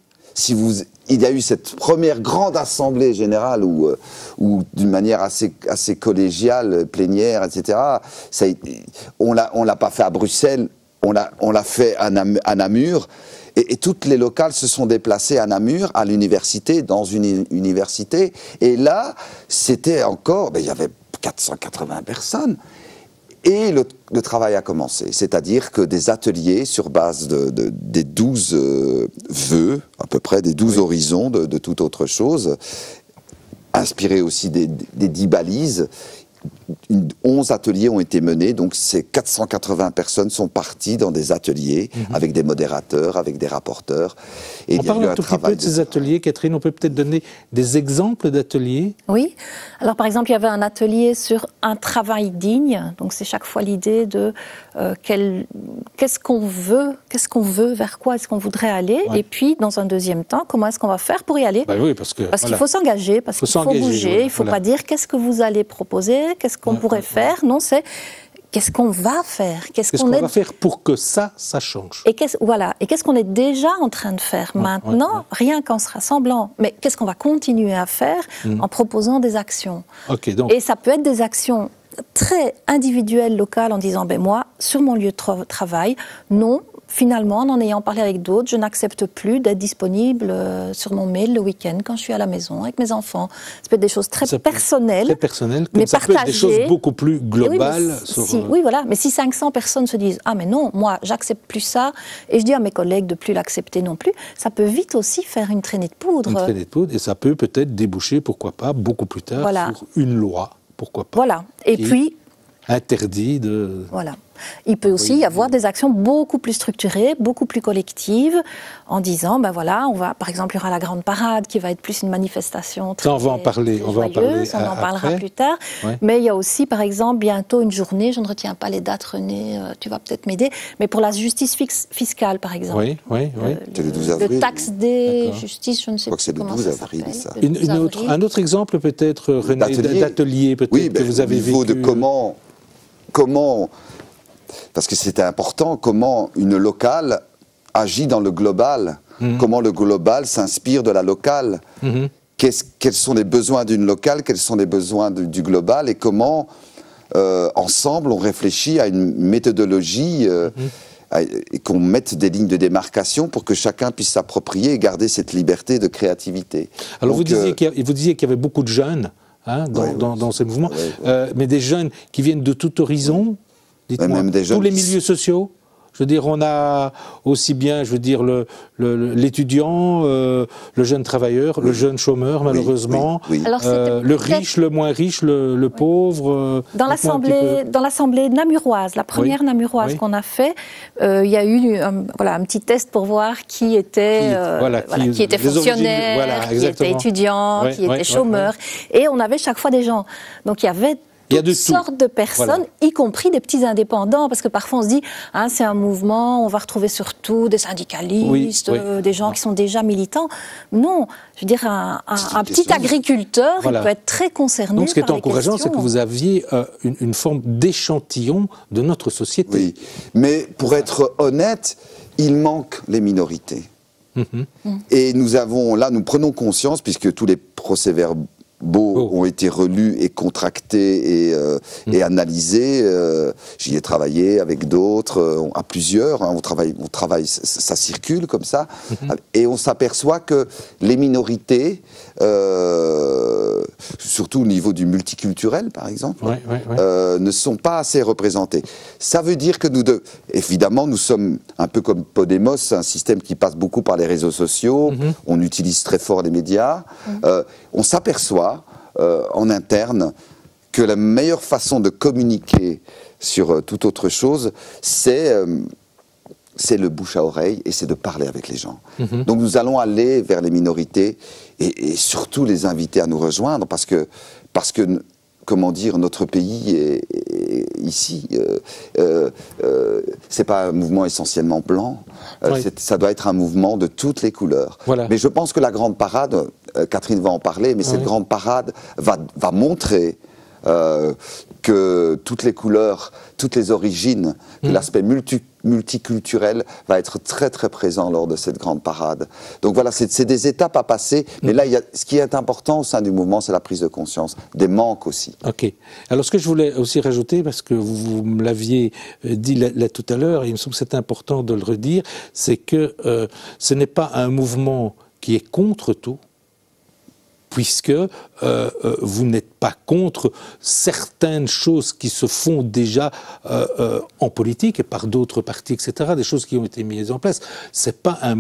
Il y a eu cette première grande assemblée générale où d'une manière assez collégiale, plénière, etc., on l'a pas fait à Bruxelles, on l'a fait à Namur, et toutes les locales se sont déplacées à Namur, à l'université, dans une université, et là, c'était encore, il y avait 480 personnes, et le travail a commencé, c'est-à-dire que des ateliers sur base des 12 vœux, à peu près, des 12 horizons de toute autre chose, inspirés aussi des 10 balises, 11 ateliers ont été menés, donc ces 480 personnes sont parties dans des ateliers avec des modérateurs, avec des rapporteurs. Et on parle un tout petit peu de ces ateliers, Catherine, on peut peut-être donner des exemples d'ateliers? Oui, alors par exemple il y avait un atelier sur un travail digne, donc c'est chaque fois l'idée de qu'est-ce qu'on veut, vers quoi est-ce qu'on voudrait aller, et puis dans un deuxième temps, comment est-ce qu'on va faire pour y aller? Oui, parce qu'il faut s'engager, parce qu'il faut bouger, il ne faut pas dire qu'est-ce que vous allez proposer, qu'est-ce qu'on pourrait faire, non, c'est qu'est-ce qu'on va faire, qu'est-ce qu'on va faire pour que ça change. Et qu'est-ce qu'on est déjà en train de faire maintenant, rien qu'en se rassemblant, mais qu'est-ce qu'on va continuer à faire en proposant des actions. Et ça peut être des actions très individuelles, locales, en disant moi, sur mon lieu de travail, non. Finalement, en ayant parlé avec d'autres, je n'accepte plus d'être disponible sur mon mail le week-end quand je suis à la maison avec mes enfants. Ça peut être des choses très personnelles. Très personnelles, mais ça peut être des choses beaucoup plus globales. Oui, voilà. Mais si 500 personnes se disent « Ah, mais non, moi, j'accepte plus ça », et je dis à mes collègues de plus l'accepter non plus, ça peut vite aussi faire une traînée de poudre. Une traînée de poudre, et ça peut peut-être déboucher, pourquoi pas, beaucoup plus tard, sur une loi, pourquoi pas. Voilà. Et puis... interdit de... Voilà. Il peut aussi y avoir des actions beaucoup plus structurées, beaucoup plus collectives, en disant, par exemple, il y aura la grande parade qui va être plus une manifestation très joyeuse, on en parlera plus tard. Ouais. Mais il y a aussi, par exemple, bientôt une journée, je ne retiens pas les dates, René, tu vas peut-être m'aider, mais pour la justice fiscale, par exemple. Oui. C'est le 12 avril. Le taxe des justices, je ne sais plus comment ça s'appelle. Un autre exemple peut-être, René, d'atelier peut-être que vous avez vécu. Au niveau de comment parce que c'était important, comment une locale agit dans le global, comment le global s'inspire de la locale, quels sont les besoins d'une locale, quels sont les besoins du global, et comment, ensemble, on réfléchit à une méthodologie, et qu'on mette des lignes de démarcation pour que chacun puisse s'approprier et garder cette liberté de créativité. Alors vous disiez qu'il y avait beaucoup de jeunes dans ces mouvements, mais des jeunes qui viennent de tout horizon. Dites-moi, tous les milieux sociaux. Je veux dire, on a aussi bien, l'étudiant, le jeune travailleur, le jeune chômeur, malheureusement, Alors, le riche, le moins riche, le pauvre. Dans l'assemblée namuroise, la première namuroise qu'on a fait, il y a eu un petit test pour voir qui était fonctionnaire, qui était étudiant, qui était chômeur. Et on avait chaque fois des gens. Donc il y avait toutes sortes de personnes, y compris des petits indépendants, parce que parfois on se dit, c'est un mouvement, on va retrouver surtout des syndicalistes, des gens qui sont déjà militants. Non, je veux dire, un petit agriculteur, il peut être très concerné. Donc ce qui est encourageant, c'est que vous aviez une forme d'échantillon de notre société. Oui, mais pour être honnête, il manque les minorités. Et nous prenons conscience, puisque tous les procès-verbaux ont été relus et contractés et analysés. J'y ai travaillé avec d'autres, à plusieurs. On travaille, ça circule comme ça. Et on s'aperçoit que les minorités, surtout au niveau du multiculturel, par exemple, ne sont pas assez représentées. Ça veut dire que évidemment, nous sommes un peu comme Podemos, un système qui passe beaucoup par les réseaux sociaux. On utilise très fort les médias. On s'aperçoit en interne que la meilleure façon de communiquer sur toute autre chose, c'est le bouche à oreille et c'est de parler avec les gens. Donc nous allons aller vers les minorités et surtout les inviter à nous rejoindre parce que comment dire, notre pays est ici, c'est pas un mouvement essentiellement blanc, ça doit être un mouvement de toutes les couleurs. Mais je pense que la grande parade, Catherine va en parler, mais cette grande parade va montrer que toutes les couleurs, toutes les origines, que l'aspect multiculturel va être très très présent lors de cette grande parade. Donc voilà, c'est des étapes à passer, mais là, ce qui est important au sein du mouvement, c'est la prise de conscience, des manques aussi. Ok. Alors ce que je voulais aussi rajouter, parce que vous me l'aviez dit là tout à l'heure, et il me semble que c'est important de le redire, c'est que ce n'est pas un mouvement qui est contre tout, puisque vous n'êtes pas contre certaines choses qui se font déjà en politique et par d'autres partis, etc., des choses qui ont été mises en place. Ce n'est pas un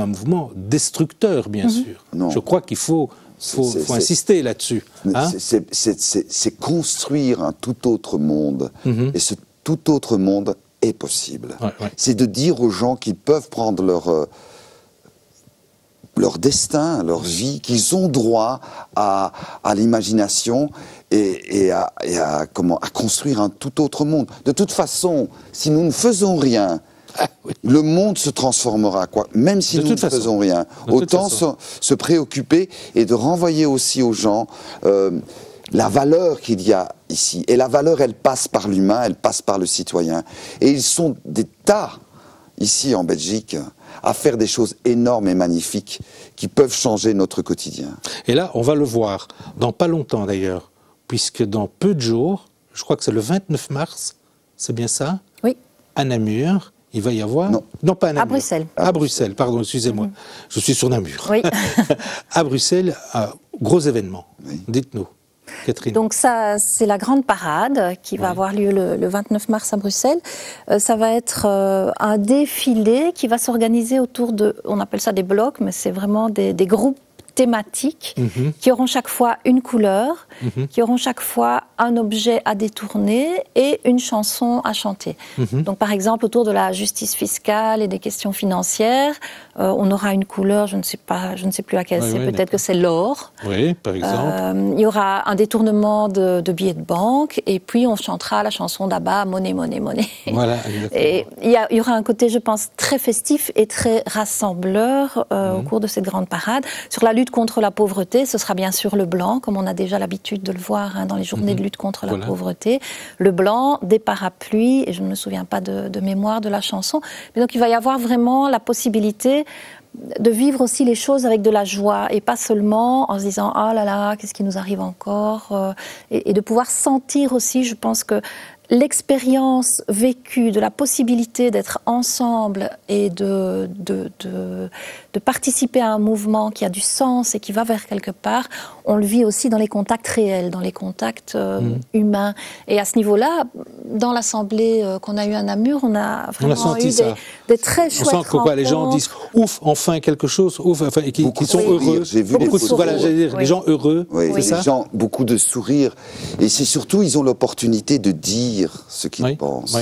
mouvement destructeur, bien sûr. Non. Je crois qu'il faut faut insister là-dessus. Hein? C'est construire un tout autre monde. Et ce tout autre monde est possible. C'est de dire aux gens qu'ils peuvent prendre leur destin, leur vie, qu'ils ont droit à l'imagination et à construire un tout autre monde. De toute façon, si nous ne faisons rien, le monde se transformera, quoi. Même si nous ne faisons rien. Autant se préoccuper et de renvoyer aussi aux gens la valeur qu'il y a ici. Et la valeur, elle passe par l'humain, elle passe par le citoyen. Et ils sont des tas, ici en Belgique, à faire des choses énormes et magnifiques qui peuvent changer notre quotidien. Et là, on va le voir, dans pas longtemps d'ailleurs, puisque dans peu de jours, je crois que c'est le 29 mars, c'est bien ça? Oui. À Namur, il va y avoir... Non, pas à Namur. À Bruxelles. À Bruxelles, pardon, excusez-moi. Je suis sur Namur. Oui. À Bruxelles, gros événement. Oui. Dites-nous, Catherine. Donc ça, c'est la grande parade qui va avoir lieu le 29 mars à Bruxelles. Ça va être un défilé qui va s'organiser autour de, on appelle ça des blocs, mais c'est vraiment des groupes thématiques qui auront chaque fois une couleur, qui auront chaque fois un objet à détourner et une chanson à chanter. Donc par exemple, autour de la justice fiscale et des questions financières, on aura une couleur, je ne sais plus laquelle c'est, peut-être que c'est l'or. Oui, par exemple. Il y aura un détournement de billets de banque et puis on chantera la chanson d'Abba, Monnaie, Monnaie, Monnaie. Voilà, et il y aura un côté, je pense, très festif et très rassembleur au cours de cette grande parade. Sur la lutte contre la pauvreté, ce sera bien sûr le blanc, comme on a déjà l'habitude de le voir dans les journées de lutte contre la pauvreté. Le blanc, des parapluies, et je ne me souviens pas de mémoire de la chanson. Mais donc il va y avoir vraiment la possibilité de vivre aussi les choses avec de la joie et pas seulement en se disant « Ah là là, qu'est-ce qui nous arrive encore ?» et de pouvoir sentir aussi, je pense que l'expérience vécue, de la possibilité d'être ensemble et de participer à un mouvement qui a du sens et qui va vers quelque part, on le vit aussi dans les contacts réels, dans les contacts humains. Et à ce niveau-là, dans l'assemblée qu'on a eue à Namur, on a vraiment eu des très chouettes rencontres. On sent que les gens disent « Ouf, enfin quelque chose », ouf, enfin, et qui sont heureux. J'ai vu les gens heureux, c'est ça. Les gens, beaucoup de sourires. Et c'est surtout, ils ont l'opportunité de dire ce qu'ils pensent.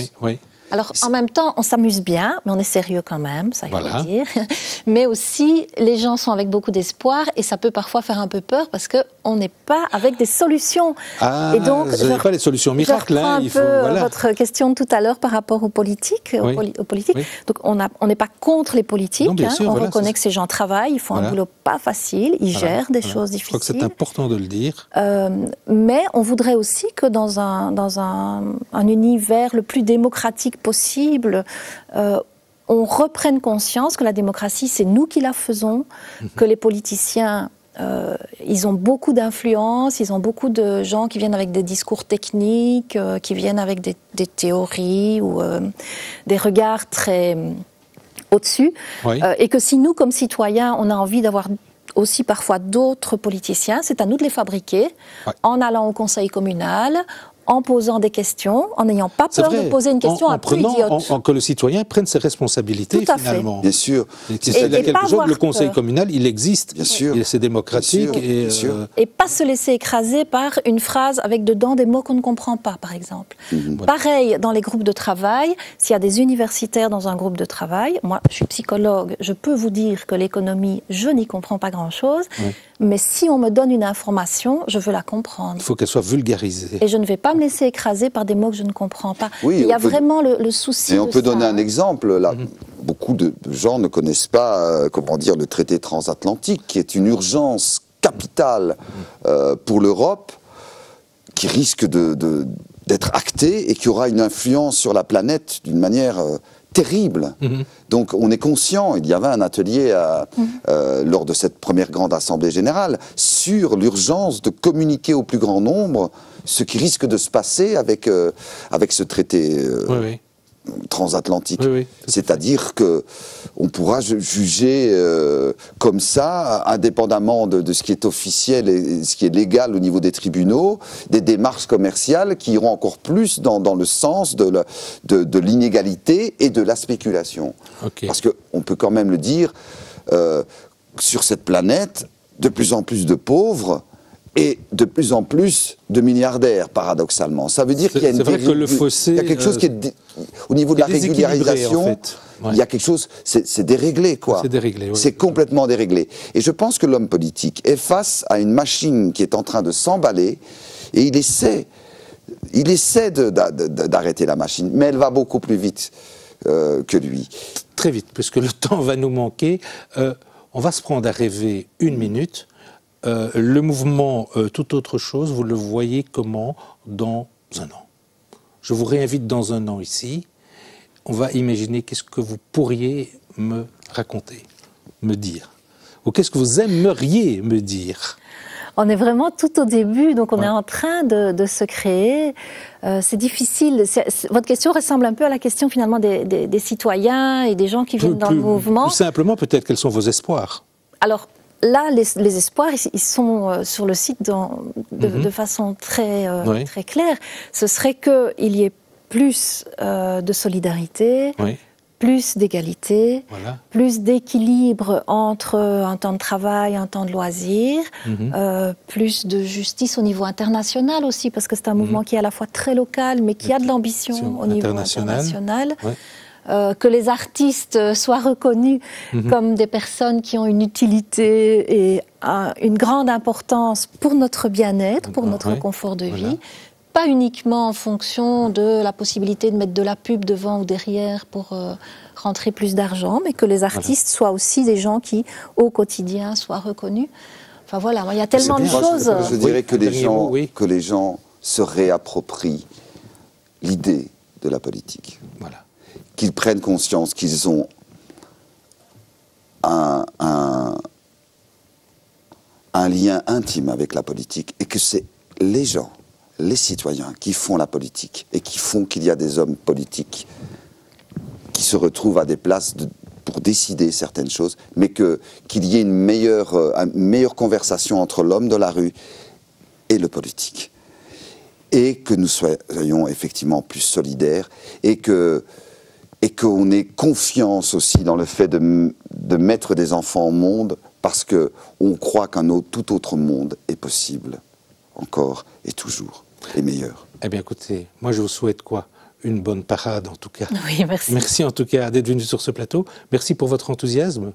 Alors, en même temps, on s'amuse bien, mais on est sérieux quand même, ça il faut dire. Mais aussi, les gens sont avec beaucoup d'espoir et ça peut parfois faire un peu peur parce qu'on n'est pas avec des solutions. Ah, et donc, vous n'avez pas les solutions miracles. Je reprends un peu votre question de tout à l'heure par rapport aux politiques. Aux politiques. Donc, on n'est pas contre les politiques. Non, on reconnaît que ces gens travaillent, ils font un boulot pas facile, ils gèrent des choses difficiles. Je crois que c'est important de le dire. Mais on voudrait aussi que dans un univers le plus démocratique possible, on reprenne conscience que la démocratie, c'est nous qui la faisons, que les politiciens, ils ont beaucoup d'influence, ils ont beaucoup de gens qui viennent avec des discours techniques, qui viennent avec des théories ou des regards très au-dessus, et que si nous, comme citoyens, on a envie d'avoir aussi parfois d'autres politiciens, c'est à nous de les fabriquer en allant au conseil communal, en posant des questions, en n'ayant pas peur de poser une question un peu idiote. Que le citoyen prenne ses responsabilités, finalement. Bien sûr. Le conseil communal, il existe. Bien sûr. C'est démocratique. Et pas se laisser écraser par une phrase avec dedans des mots qu'on ne comprend pas, par exemple. Pareil, dans les groupes de travail, s'il y a des universitaires dans un groupe de travail, moi, je suis psychologue, je peux vous dire que l'économie, je n'y comprends pas grand-chose, mais si on me donne une information, je veux la comprendre. Il faut qu'elle soit vulgarisée. Et je ne vais pas me laisser écraser par des mots que je ne comprends pas. Il y a vraiment le souci. Et on peut donner un exemple. Là, beaucoup de gens ne connaissent pas, le traité transatlantique, qui est une urgence capitale pour l'Europe, qui risque d'être acté et qui aura une influence sur la planète d'une manière terrible. Donc on est conscient, il y avait un atelier lors de cette première grande assemblée générale sur l'urgence de communiquer au plus grand nombre ce qui risque de se passer avec ce traité transatlantique. C'est-à-dire qu'on pourra juger comme ça, indépendamment de ce qui est officiel et ce qui est légal au niveau des tribunaux, des démarches commerciales qui iront encore plus dans le sens de l'inégalité et de la spéculation. Parce qu'on peut quand même le dire, sur cette planète, de plus en plus de pauvres et de plus en plus de milliardaires, paradoxalement. Ça veut dire qu'il y a il y a quelque chose qui est au niveau de la régularisation. En fait. Ouais. Il y a quelque chose, c'est déréglé, quoi. C'est déréglé, ouais. C'est complètement déréglé. Et je pense que l'homme politique est face à une machine qui est en train de s'emballer, et il essaie d'arrêter la machine, mais elle va beaucoup plus vite que lui. Très vite, puisque le temps va nous manquer. On va se prendre à rêver une minute. Le mouvement Tout autre chose, vous le voyez comment dans un an? Je vous réinvite dans un an ici. On va imaginer qu'est-ce que vous pourriez me raconter, me dire. Ou qu'est-ce que vous aimeriez me dire? On est vraiment tout au début, donc on est en train de se créer. C'est difficile. Votre question ressemble un peu à la question finalement des citoyens et des gens qui viennent dans le mouvement. Plus simplement, peut-être, quels sont vos espoirs? Alors là, les espoirs, ils sont sur le site de façon très claire. Ce serait qu'il y ait plus de solidarité, plus d'égalité, plus d'équilibre entre un temps de travail, un temps de loisir, plus de justice au niveau international aussi, parce que c'est un mouvement qui est à la fois très local, mais qui a de l'ambition au niveau international. Que les artistes soient reconnus comme des personnes qui ont une utilité et une grande importance pour notre bien-être, pour notre confort de vie. Pas uniquement en fonction de la possibilité de mettre de la pub devant ou derrière pour rentrer plus d'argent, mais que les artistes soient aussi des gens qui, au quotidien, soient reconnus. Enfin voilà, il y a tellement de choses. Je dirais que les gens se réapproprient l'idée de la politique. Voilà. Qu'ils prennent conscience qu'ils ont un lien intime avec la politique et que c'est les gens, les citoyens qui font la politique et qui font qu'il y a des hommes politiques qui se retrouvent à des places pour décider certaines choses, mais qu'il y ait une meilleure conversation entre l'homme de la rue et le politique. Et que nous soyons effectivement plus solidaires et qu'on ait confiance aussi dans le fait de mettre des enfants au monde parce qu'on croit qu'un tout autre monde est possible, encore et toujours, et meilleur. Eh bien écoutez, moi je vous souhaite quoi? Une bonne parade en tout cas. Oui, merci. Merci en tout cas d'être venu sur ce plateau. Merci pour votre enthousiasme.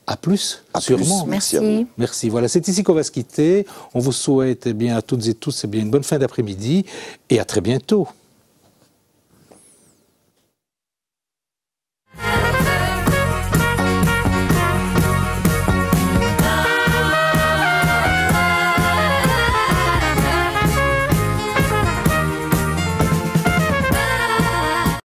À plus, sûrement. Merci à vous. Merci. Voilà, c'est ici qu'on va se quitter. On vous souhaite à toutes et tous une bonne fin d'après-midi et à très bientôt.